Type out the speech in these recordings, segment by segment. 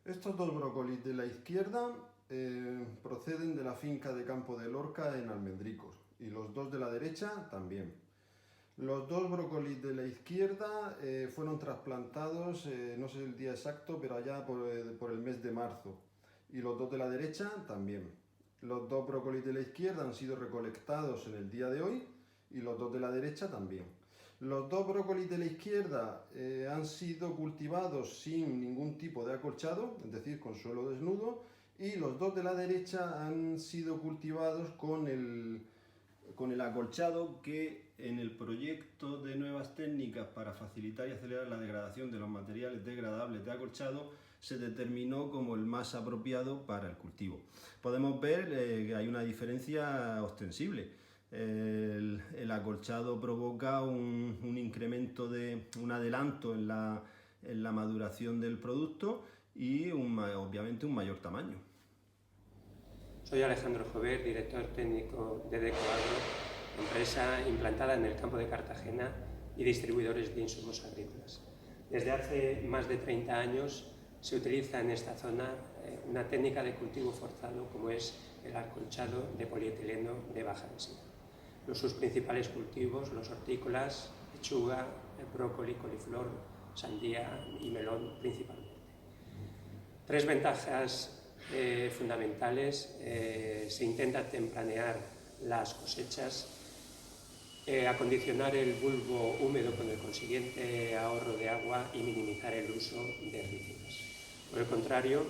Estos dos brócolis de la izquierda proceden de la finca de Campo de Lorca en Almendricos y los dos de la derecha también. Los dos brócolis de la izquierda fueron trasplantados, no sé el día exacto, pero allá por el mes de marzo. Y los dos de la derecha también. Los dos brócolis de la izquierda han sido recolectados en el día de hoy y los dos de la derecha también. Los dos brócolis de la izquierda han sido cultivados sin ningún tipo de acolchado, es decir, con suelo desnudo, y los dos de la derecha han sido cultivados con el acolchado que en el proyecto de nuevas técnicas para facilitar y acelerar la degradación de los materiales degradables de acolchado se determinó como el más apropiado para el cultivo. Podemos ver que hay una diferencia ostensible. El acolchado provoca un incremento un adelanto en la maduración del producto y obviamente un mayor tamaño. Soy Alejandro Jover, director técnico de Decoagro, empresa implantada en el campo de Cartagena y distribuidores de insumos agrícolas. Desde hace más de 30 años se utiliza en esta zona una técnica de cultivo forzado como es el acolchado de polietileno de baja densidad. Sus principales cultivos, los hortícolas, lechuga, brócoli, coliflor, sandía y melón principalmente. Tres ventajas fundamentales: se intenta tempranear las cosechas, acondicionar el bulbo húmedo con el consiguiente ahorro de agua y minimizar el uso de herbicidas. Por el contrario,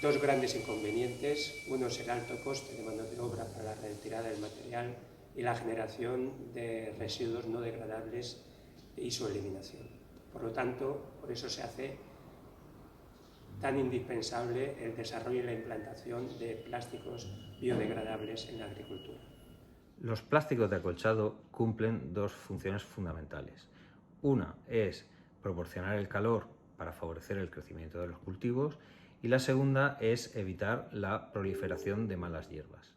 dos grandes inconvenientes: uno es el alto coste de mano de obra para la retirada del material y la generación de residuos no degradables y su eliminación. Por lo tanto, por eso se hace tan indispensable el desarrollo y la implantación de plásticos biodegradables en la agricultura. Los plásticos de acolchado cumplen dos funciones fundamentales. Una es proporcionar el calor para favorecer el crecimiento de los cultivos y la segunda es evitar la proliferación de malas hierbas.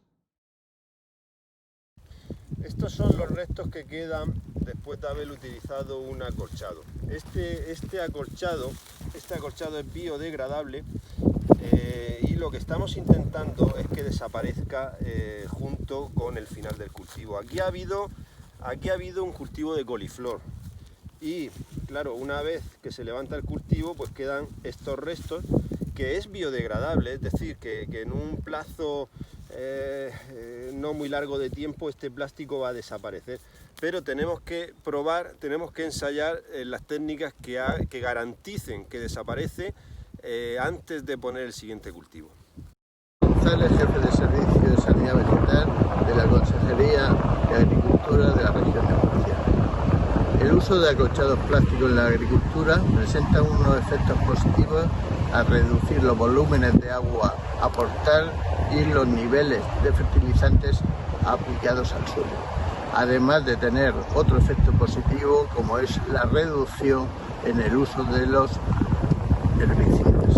Estos son los restos que quedan después de haber utilizado un acolchado. Este acolchado es biodegradable y lo que estamos intentando es que desaparezca junto con el final del cultivo. Aquí ha habido un cultivo de coliflor y claro, una vez que se levanta el cultivo pues quedan estos restos, que es biodegradable, es decir, que en un plazo no muy largo de tiempo este plástico va a desaparecer, pero tenemos que probar, tenemos que ensayar las técnicas que garanticen que desaparece antes de poner el siguiente cultivo. González, jefe de Servicio de Sanidad Vegetal de la Consejería de Agricultura de la región de Murcia. El uso de acolchados plásticos en la agricultura presenta unos efectos positivos a reducir los volúmenes de agua a aportar y los niveles de fertilizantes aplicados al suelo, además de tener otro efecto positivo como es la reducción en el uso de los herbicidas.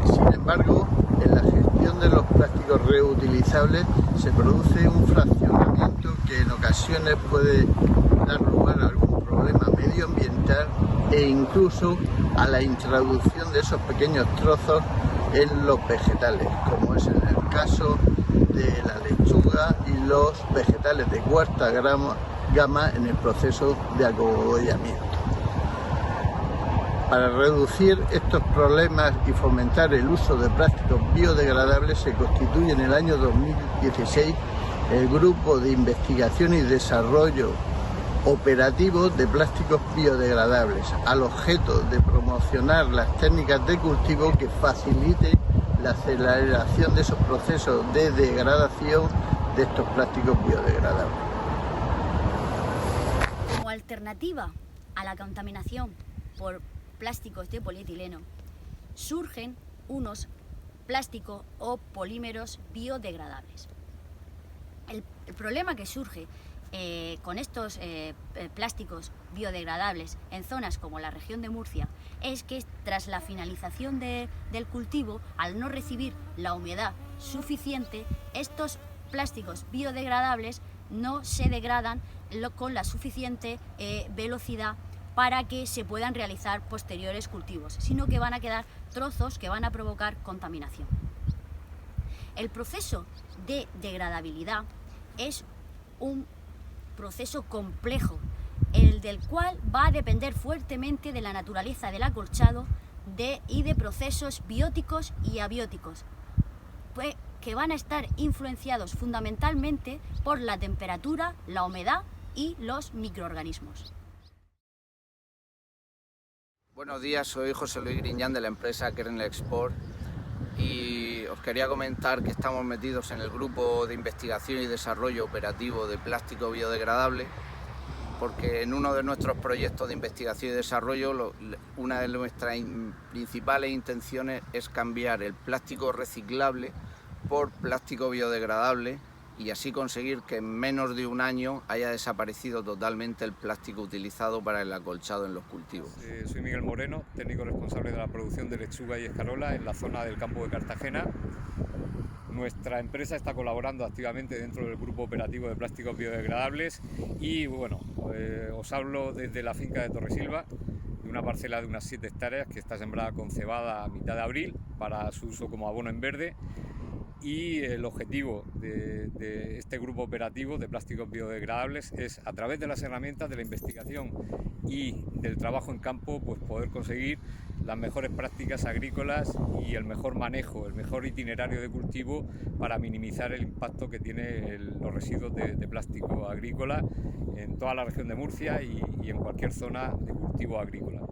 Sin embargo, en la gestión de los plásticos reutilizables se produce un fraccionamiento que en ocasiones puede dar lugar a algún problema medioambiental e incluso a la introducción de esos pequeños trozos en los vegetales, como es en el caso de la lechuga y los vegetales de cuarta gama en el proceso de acogollamiento. Para reducir estos problemas y fomentar el uso de plásticos biodegradables se constituye en el año 2016 el Grupo de Investigación y Desarrollo Operativo de Plásticos Biodegradables, al objeto de promocionar las técnicas de cultivo que faciliten la aceleración de esos procesos de degradación de estos plásticos biodegradables. Como alternativa a la contaminación por plásticos de polietileno, surgen unos plásticos o polímeros biodegradables. El problema que surge con estos plásticos biodegradables en zonas como la región de Murcia es que tras la finalización del cultivo, al no recibir la humedad suficiente, estos plásticos biodegradables no se degradan con la suficiente velocidad para que se puedan realizar posteriores cultivos, sino que van a quedar trozos que van a provocar contaminación. El proceso de degradabilidad es un proceso complejo, el del cual va a depender fuertemente de la naturaleza del acolchado y de procesos bióticos y abióticos, que van a estar influenciados fundamentalmente por la temperatura, la humedad y los microorganismos. Buenos días, soy José Luis Griñán de la empresa Kernel Export y os quería comentar que estamos metidos en el grupo de investigación y desarrollo operativo de plástico biodegradable, porque en uno de nuestros proyectos de investigación y desarrollo una de nuestras principales intenciones es cambiar el plástico reciclable por plástico biodegradable y así conseguir que en menos de un año haya desaparecido totalmente el plástico utilizado para el acolchado en los cultivos. Soy Miguel Moreno, técnico responsable de la producción de lechuga y escarola en la zona del campo de Cartagena. Nuestra empresa está colaborando activamente dentro del grupo operativo de plásticos biodegradables y bueno, os hablo desde la finca de Torresilva, de una parcela de unas 7 hectáreas que está sembrada con cebada a mitad de abril para su uso como abono en verde. Y el objetivo de este grupo operativo de plásticos biodegradables es, a través de las herramientas de la investigación y del trabajo en campo, pues poder conseguir las mejores prácticas agrícolas y el mejor manejo, el mejor itinerario de cultivo para minimizar el impacto que tienen los residuos de plástico agrícola en toda la región de Murcia y en cualquier zona de cultivo agrícola.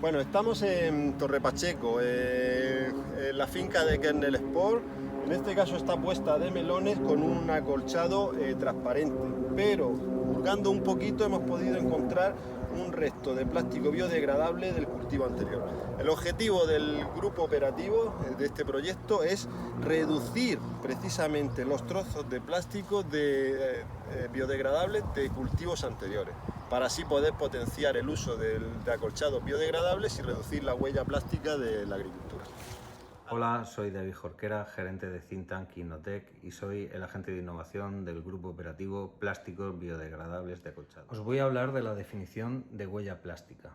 Bueno, estamos en Torre Pacheco, en la finca de Kernel Export. En este caso está puesta de melones con un acolchado transparente, pero hurgando un poquito hemos podido encontrar un resto de plástico biodegradable del cultivo anterior. El objetivo del grupo operativo de este proyecto es reducir precisamente los trozos de plástico biodegradables de cultivos anteriores, para así poder potenciar el uso de acolchados biodegradables y reducir la huella plástica de la agricultura. Hola, soy David Jorquera, gerente de Think Tank Innotec y soy el agente de innovación del grupo operativo Plásticos Biodegradables de Acolchado. Os voy a hablar de la definición de huella plástica.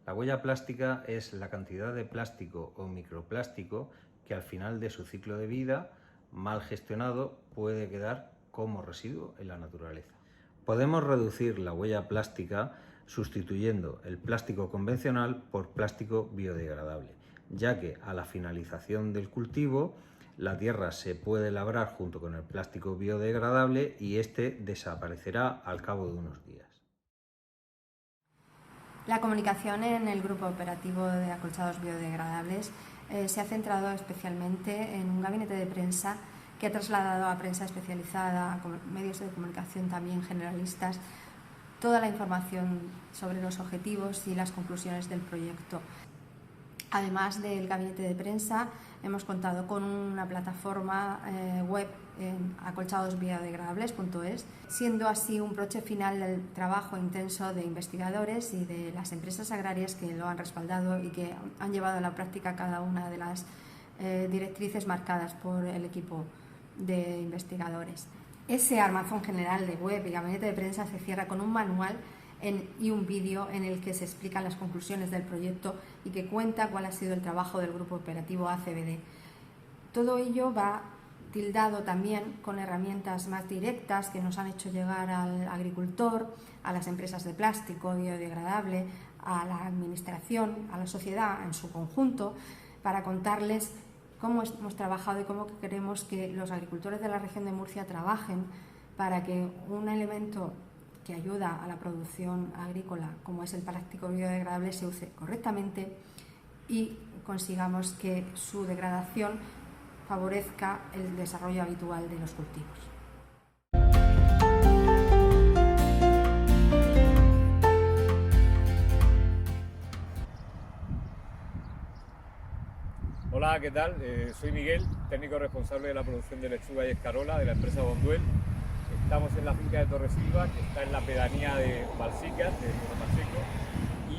La huella plástica es la cantidad de plástico o microplástico que al final de su ciclo de vida, mal gestionado, puede quedar como residuo en la naturaleza. Podemos reducir la huella plástica sustituyendo el plástico convencional por plástico biodegradable, ya que a la finalización del cultivo la tierra se puede labrar junto con el plástico biodegradable y este desaparecerá al cabo de unos días. La comunicación en el grupo operativo de acolchados biodegradables se ha centrado especialmente en un gabinete de prensa que ha trasladado a prensa especializada, a medios de comunicación también generalistas, toda la información sobre los objetivos y las conclusiones del proyecto. Además del gabinete de prensa, hemos contado con una plataforma web en acolchadosbiodegradables.es, siendo así un broche final del trabajo intenso de investigadores y de las empresas agrarias que lo han respaldado y que han llevado a la práctica cada una de las directrices marcadas por el equipo de investigadores. Ese armazón general de web y gabinete de prensa se cierra con un manual y un vídeo en el que se explican las conclusiones del proyecto y que cuenta cuál ha sido el trabajo del grupo operativo ACBD. Todo ello va tildado también con herramientas más directas que nos han hecho llegar al agricultor, a las empresas de plástico biodegradable, a la administración, a la sociedad en su conjunto, para contarles cómo hemos trabajado y cómo queremos que los agricultores de la región de Murcia trabajen para que un elemento que ayuda a la producción agrícola, como es el plástico biodegradable, se use correctamente y consigamos que su degradación favorezca el desarrollo habitual de los cultivos. Hola, ¿qué tal? Soy Miguel, técnico responsable de la producción de lechuga y escarola de la empresa Bonduel. Estamos en la finca de Torresilva, que está en la pedanía de Balsicas, de Torre Pacheco,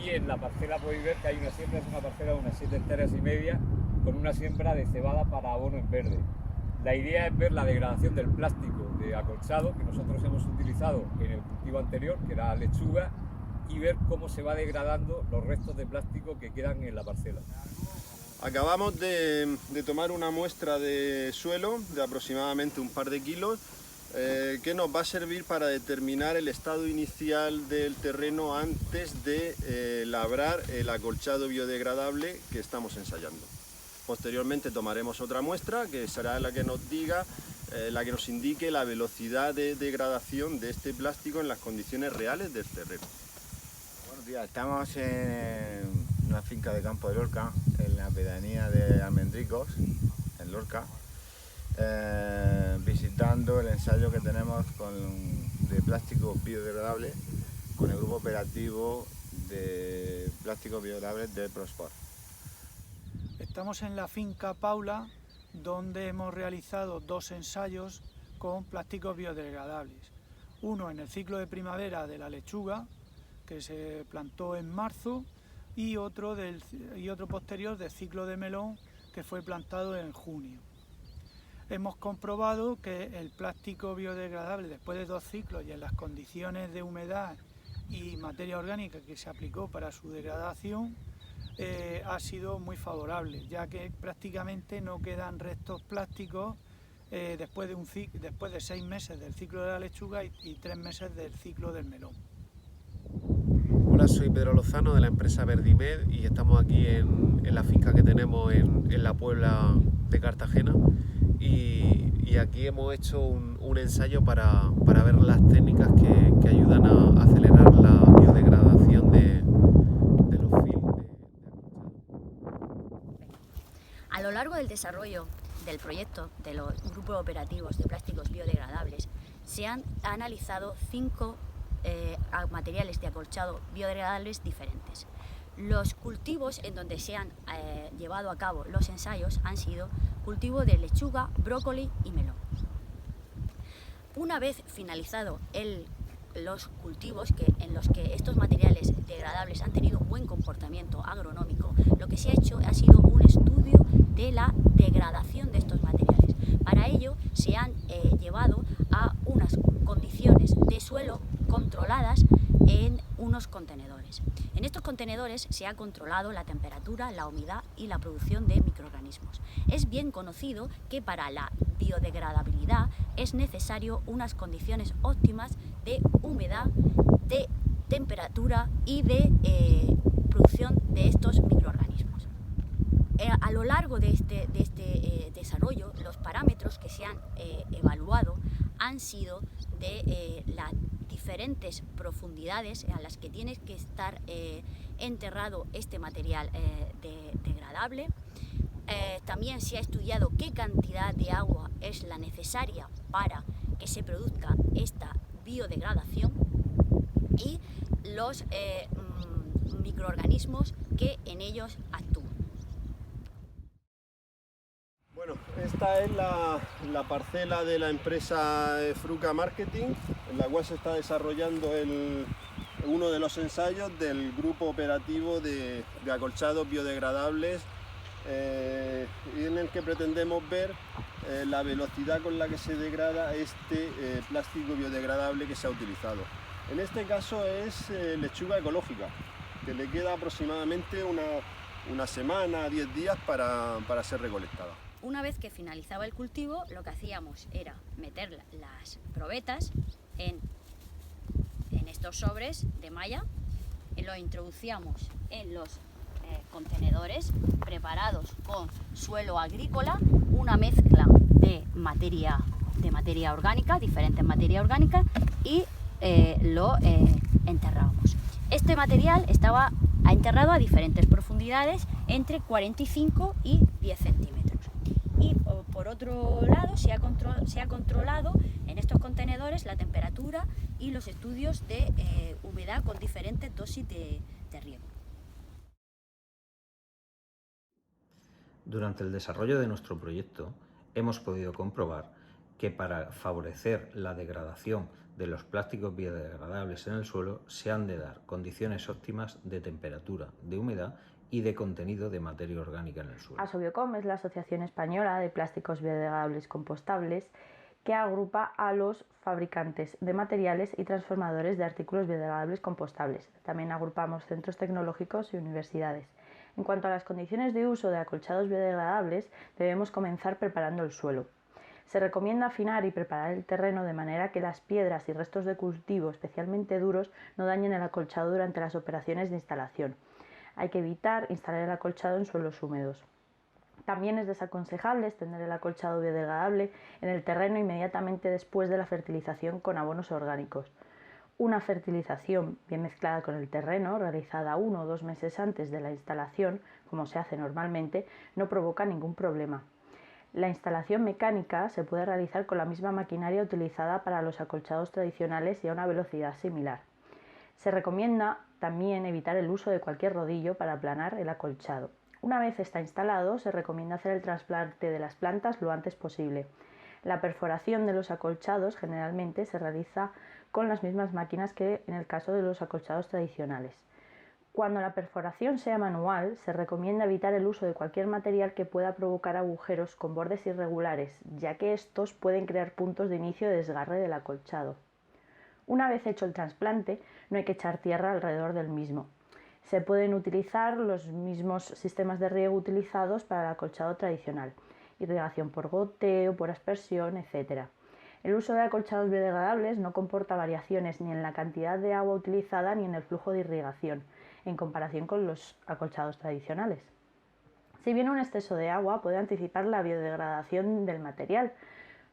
y en la parcela podéis ver que hay una siembra, es una parcela de unas 7 hectáreas y media, con una siembra de cebada para abono en verde. La idea es ver la degradación del plástico de acolchado que nosotros hemos utilizado en el cultivo anterior, que era lechuga, y ver cómo se va degradando los restos de plástico que quedan en la parcela. Acabamos de tomar una muestra de suelo de aproximadamente un par de kilos que nos va a servir para determinar el estado inicial del terreno antes de labrar el acolchado biodegradable que estamos ensayando. Posteriormente tomaremos otra muestra que será la que nos diga, la que nos indique la velocidad de degradación de este plástico en las condiciones reales del terreno. Buenos días, estamos en una finca de Campo de Lorca, en la pedanía de Almendricos, en Lorca, visitando el ensayo que tenemos de plástico biodegradable con el grupo operativo de plásticos biodegradables de Prospor. Estamos en la finca Paula, donde hemos realizado 2 ensayos con plásticos biodegradables. Uno en el ciclo de primavera de la lechuga, que se plantó en marzo, y otro posterior del ciclo de melón, que fue plantado en junio. Hemos comprobado que el plástico biodegradable, después de 2 ciclos y en las condiciones de humedad y materia orgánica que se aplicó para su degradación, ha sido muy favorable, ya que prácticamente no quedan restos plásticos después de 6 meses del ciclo de la lechuga y 3 meses del ciclo del melón. Hola, soy Pedro Lozano de la empresa Verdimed y estamos aquí en la finca que tenemos en la Puebla de Cartagena y aquí hemos hecho un ensayo para ver las técnicas que ayudan a acelerar la biodegradación de los films. A lo largo del desarrollo del proyecto de los grupos operativos de plásticos biodegradables se han analizado 5 materiales de acolchado biodegradables diferentes. Los cultivos en donde se han llevado a cabo los ensayos han sido cultivo de lechuga, brócoli y melón. Una vez finalizado los cultivos en los que estos materiales degradables han tenido un buen comportamiento agronómico, lo que se ha hecho ha sido un estudio de la degradación de estos materiales. Para ello se han llevado a unas condiciones de suelo controladas en unos contenedores. En estos contenedores se ha controlado la temperatura, la humedad y la producción de microorganismos. Es bien conocido que para la biodegradabilidad es necesario unas condiciones óptimas de humedad, de temperatura y de producción de estos microorganismos. A lo largo de este desarrollo, los parámetros que se han evaluado han sido de las diferentes profundidades a las que tiene que estar enterrado este material degradable. También se ha estudiado qué cantidad de agua es la necesaria para que se produzca esta biodegradación y los microorganismos que en ellos actúan. Bueno, esta es la parcela de la empresa Fruca Marketing, en la cual se está desarrollando uno de los ensayos del grupo operativo de acolchados biodegradables y en el que pretendemos ver la velocidad con la que se degrada este plástico biodegradable que se ha utilizado. En este caso es lechuga ecológica, que le queda aproximadamente una semana, 10 días para ser recolectada. Una vez que finalizaba el cultivo, lo que hacíamos era meter las probetas en estos sobres de malla, lo introducíamos en los contenedores preparados con suelo agrícola, una mezcla de materia orgánica, diferentes materias orgánicas, y lo enterrábamos. Este material estaba enterrado a diferentes profundidades, entre 45 y 10 centímetros. Y por otro lado se ha controlado en estos contenedores la temperatura y los estudios de humedad con diferentes dosis de riego. Durante el desarrollo de nuestro proyecto hemos podido comprobar que para favorecer la degradación de los plásticos biodegradables en el suelo se han de dar condiciones óptimas de temperatura, de humedad y de contenido de materia orgánica en el suelo. Asobiocom es la Asociación Española de Plásticos Biodegradables Compostables, que agrupa a los fabricantes de materiales y transformadores de artículos biodegradables compostables. También agrupamos centros tecnológicos y universidades. En cuanto a las condiciones de uso de acolchados biodegradables, debemos comenzar preparando el suelo. Se recomienda afinar y preparar el terreno de manera que las piedras y restos de cultivo, especialmente duros, no dañen el acolchado durante las operaciones de instalación. Hay que evitar instalar el acolchado en suelos húmedos. También es desaconsejable extender el acolchado biodegradable en el terreno inmediatamente después de la fertilización con abonos orgánicos. Una fertilización bien mezclada con el terreno, realizada 1 o 2 meses antes de la instalación, como se hace normalmente, no provoca ningún problema. La instalación mecánica se puede realizar con la misma maquinaria utilizada para los acolchados tradicionales y a una velocidad similar. Se recomienda también evitar el uso de cualquier rodillo para aplanar el acolchado. Una vez está instalado, se recomienda hacer el trasplante de las plantas lo antes posible. La perforación de los acolchados generalmente se realiza con las mismas máquinas que en el caso de los acolchados tradicionales. Cuando la perforación sea manual, se recomienda evitar el uso de cualquier material que pueda provocar agujeros con bordes irregulares, ya que estos pueden crear puntos de inicio de desgarre del acolchado. Una vez hecho el trasplante, no hay que echar tierra alrededor del mismo. Se pueden utilizar los mismos sistemas de riego utilizados para el acolchado tradicional, irrigación por goteo, por aspersión, etc. El uso de acolchados biodegradables no comporta variaciones ni en la cantidad de agua utilizada ni en el flujo de irrigación, en comparación con los acolchados tradicionales. Si bien un exceso de agua puede anticipar la biodegradación del material.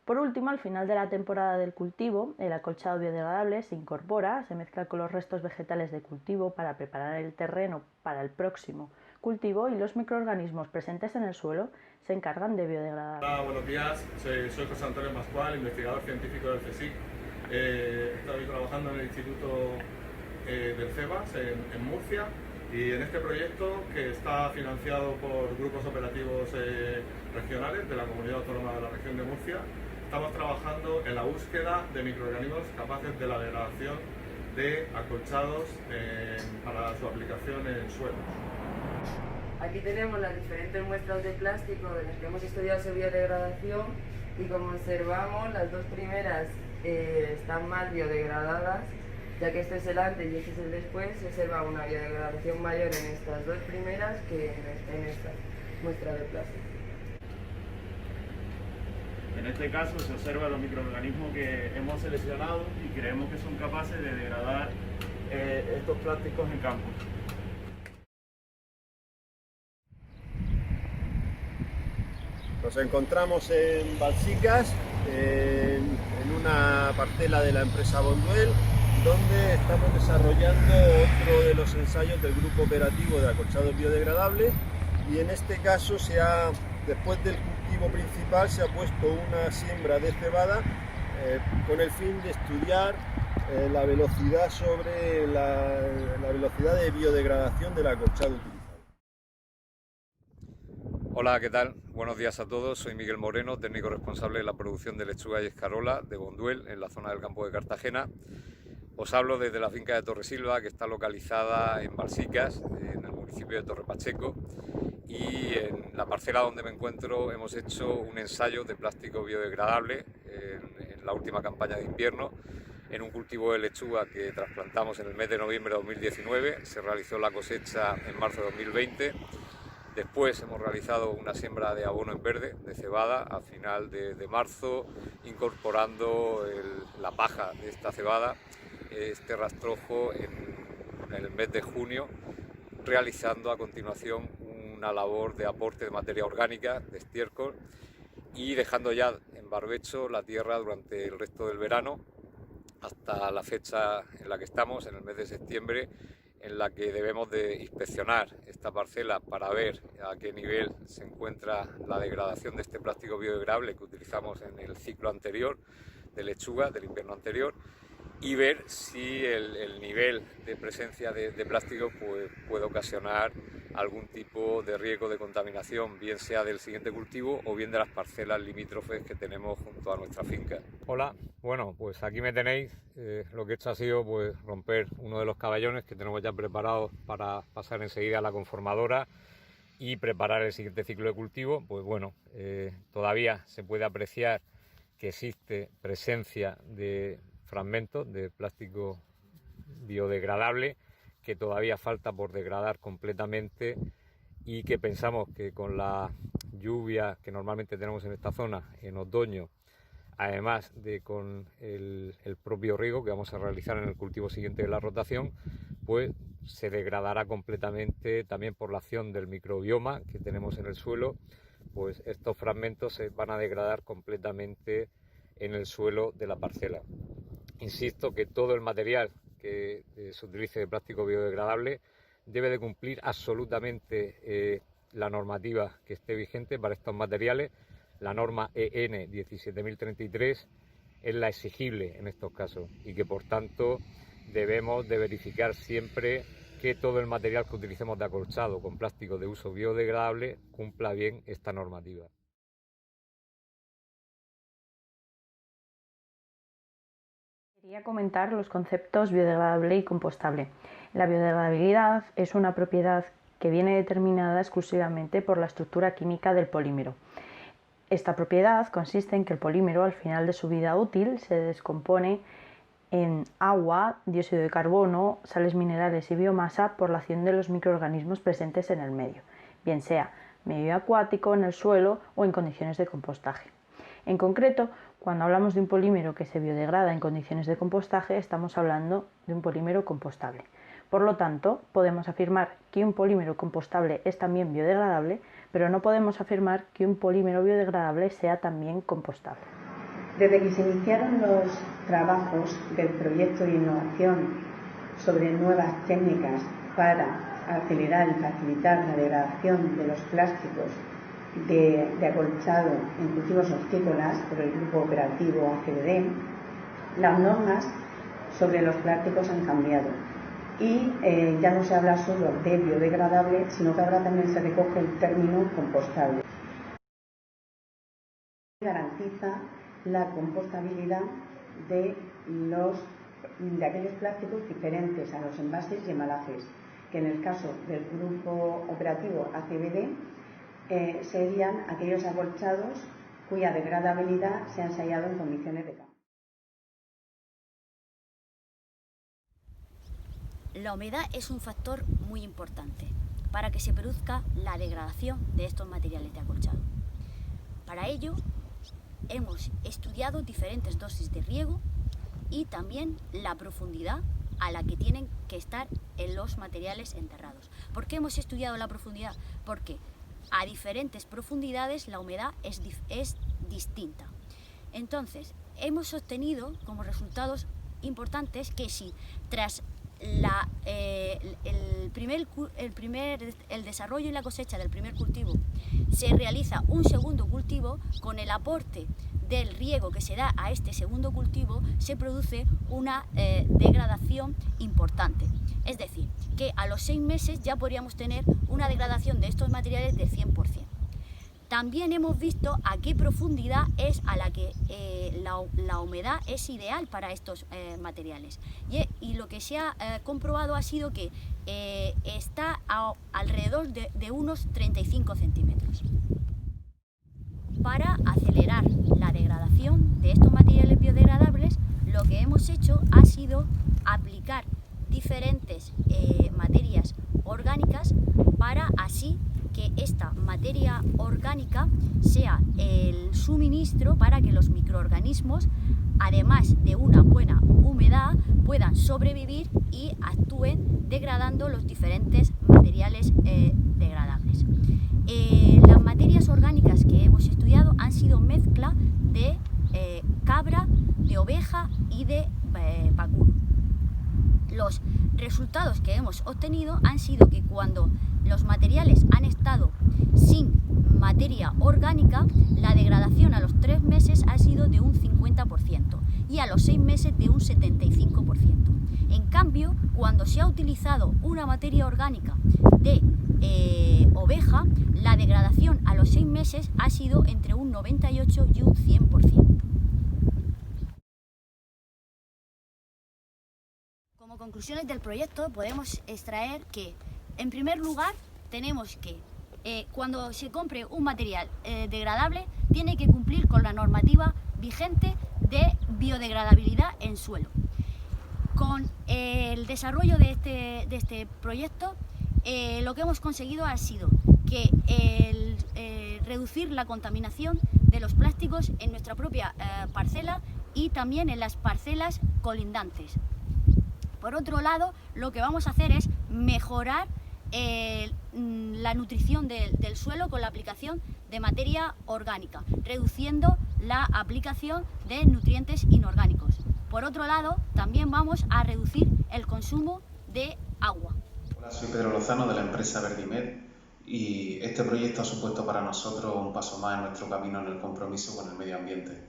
Por último, al final de la temporada del cultivo, el acolchado biodegradable se incorpora, se mezcla con los restos vegetales de cultivo para preparar el terreno para el próximo cultivo y los microorganismos presentes en el suelo se encargan de biodegradar. Hola, buenos días. Soy José Antonio Pascual, investigador científico del CSIC. Estoy trabajando en el Instituto del CEBAS en Murcia y en este proyecto que está financiado por grupos operativos regionales de la Comunidad Autónoma de la Región de Murcia. Estamos trabajando en la búsqueda de microorganismos capaces de la degradación de acolchados para su aplicación en suelos. Aquí tenemos las diferentes muestras de plástico en las que hemos estudiado su biodegradación y como observamos las dos primeras están más biodegradadas, ya que este es el antes y este es el después. Se observa una biodegradación mayor en estas dos primeras que en esta muestra de plástico. En este caso se observan los microorganismos que hemos seleccionado y creemos que son capaces de degradar estos plásticos en campo. Nos encontramos en Balsicas, en una parcela de la empresa Bonduel, donde estamos desarrollando otro de los ensayos del grupo operativo de acolchados biodegradables y en este caso después del cultivo principal se ha puesto una siembra de cebada con el fin de estudiar la velocidad sobre la velocidad de biodegradación del acolchado utilizado. Hola, ¿qué tal? Buenos días a todos. Soy Miguel Moreno, técnico responsable de la producción de lechuga y escarola de Bonduel, en la zona del campo de Cartagena. Os hablo desde la finca de Torresilva, que está localizada en Balsicas, en el municipio de Torrepacheco, y en la parcela donde me encuentro hemos hecho un ensayo de plástico biodegradable en la última campaña de invierno, en un cultivo de lechuga que trasplantamos en el mes de noviembre de 2019, se realizó la cosecha en marzo de 2020. Después hemos realizado una siembra de abono en verde, de cebada, a final de marzo, incorporando la paja de esta cebada, este rastrojo en el mes de junio, realizando a continuación una labor de aporte de materia orgánica, de estiércol, y dejando ya en barbecho la tierra durante el resto del verano, hasta la fecha en la que estamos, en el mes de septiembre, en la que debemos de inspeccionar esta parcela para ver a qué nivel se encuentra la degradación de este plástico biodegradable que utilizamos en el ciclo anterior de lechuga, del invierno anterior, y ver si el nivel de presencia de plástico puede ocasionar algún tipo de riesgo de contaminación, bien sea del siguiente cultivo o bien de las parcelas limítrofes que tenemos junto a nuestra finca. Hola, bueno, pues aquí me tenéis. Lo que he hecho ha sido romper uno de los caballones que tenemos ya preparados para pasar enseguida a la conformadora y preparar el siguiente ciclo de cultivo. Pues bueno, todavía se puede apreciar que existe presencia de fragmentos de plástico biodegradable que todavía falta por degradar completamente y que pensamos que con la lluvia que normalmente tenemos en esta zona en otoño, además de con el propio riego que vamos a realizar en el cultivo siguiente de la rotación, pues se degradará completamente también por la acción del microbioma que tenemos en el suelo, pues estos fragmentos se van a degradar completamente en el suelo de la parcela. Insisto que todo el material que se utilice de plástico biodegradable debe de cumplir absolutamente la normativa que esté vigente para estos materiales. La norma EN 17033 es la exigible en estos casos y que por tanto debemos de verificar siempre que todo el material que utilicemos de acolchado con plástico de uso biodegradable cumpla bien esta normativa. Quería comentar los conceptos biodegradable y compostable. La biodegradabilidad es una propiedad que viene determinada exclusivamente por la estructura química del polímero. Esta propiedad consiste en que el polímero al final de su vida útil se descompone en agua, dióxido de carbono, sales minerales y biomasa por la acción de los microorganismos presentes en el medio, bien sea medio acuático, en el suelo o en condiciones de compostaje. En concreto, cuando hablamos de un polímero que se biodegrada en condiciones de compostaje, estamos hablando de un polímero compostable. Por lo tanto, podemos afirmar que un polímero compostable es también biodegradable, pero no podemos afirmar que un polímero biodegradable sea también compostable. Desde que se iniciaron los trabajos del proyecto de innovación sobre nuevas técnicas para acelerar y facilitar la degradación de los plásticos de acolchado en cultivos hortícolas por el grupo operativo ACBD, las normas sobre los plásticos han cambiado y ya no se habla solo de biodegradable, sino que ahora también se recoge el término compostable. Garantiza la compostabilidad de aquellos plásticos diferentes a los envases y embalajes, que en el caso del grupo operativo ACBD serían aquellos acolchados cuya degradabilidad se ha ensayado en condiciones de campo. La humedad es un factor muy importante para que se produzca la degradación de estos materiales de acolchado. Para ello, hemos estudiado diferentes dosis de riego y también la profundidad a la que tienen que estar en los materiales enterrados. ¿Por qué hemos estudiado la profundidad? Porque a diferentes profundidades la humedad es distinta. Entonces, hemos obtenido como resultados importantes que si tras el desarrollo y la cosecha del primer cultivo se realiza un segundo cultivo, con el aporte del riego que se da a este segundo cultivo se produce una degradación importante. Es decir, que a los 6 meses ya podríamos tener una degradación de estos materiales del 100%. También hemos visto a qué profundidad es a la que la humedad es ideal para estos materiales. Y lo que se ha comprobado ha sido que está alrededor de unos 35 centímetros. Para acelerar la degradación de estos materiales biodegradables, lo que hemos hecho ha sido aplicar diferentes materias orgánicas para así que esta materia orgánica sea el suministro para que los microorganismos, además de una buena humedad, puedan sobrevivir y actúen degradando los diferentes materiales degradables. Las materias orgánicas que hemos estudiado han sido mezcla de cabra, de oveja y de vacuno. Los resultados que hemos obtenido han sido que cuando los materiales han estado sin materia orgánica, la degradación a los 3 meses ha sido de un 50% y a los 6 meses de un 75%. En cambio, cuando se ha utilizado una materia orgánica de oveja, la degradación a los 6 meses ha sido entre un 98 y un 100%. Como conclusiones del proyecto podemos extraer que, en primer lugar, tenemos que cuando se compre un material degradable tiene que cumplir con la normativa vigente de biodegradabilidad en suelo. Con el desarrollo de este proyecto, lo que hemos conseguido ha sido que reducir la contaminación de los plásticos en nuestra propia parcela y también en las parcelas colindantes. Por otro lado, lo que vamos a hacer es mejorar la nutrición del suelo con la aplicación de materia orgánica, reduciendo la aplicación de nutrientes inorgánicos. Por otro lado, también vamos a reducir el consumo de agua. Hola, soy Pedro Lozano de la empresa Verdimed y este proyecto ha supuesto para nosotros un paso más en nuestro camino en el compromiso con el medio ambiente.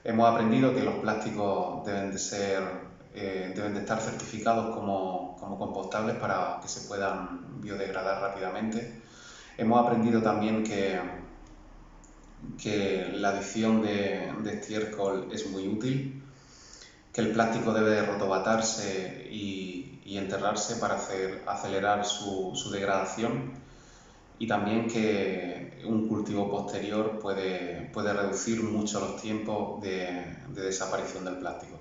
Hemos aprendido que los plásticos deben de estar certificados como compostables para que se puedan biodegradar rápidamente. Hemos aprendido también que la adición de estiércol es muy útil, que el plástico debe de rotobatarse y enterrarse para acelerar su degradación, y también que un cultivo posterior puede reducir mucho los tiempos de desaparición del plástico.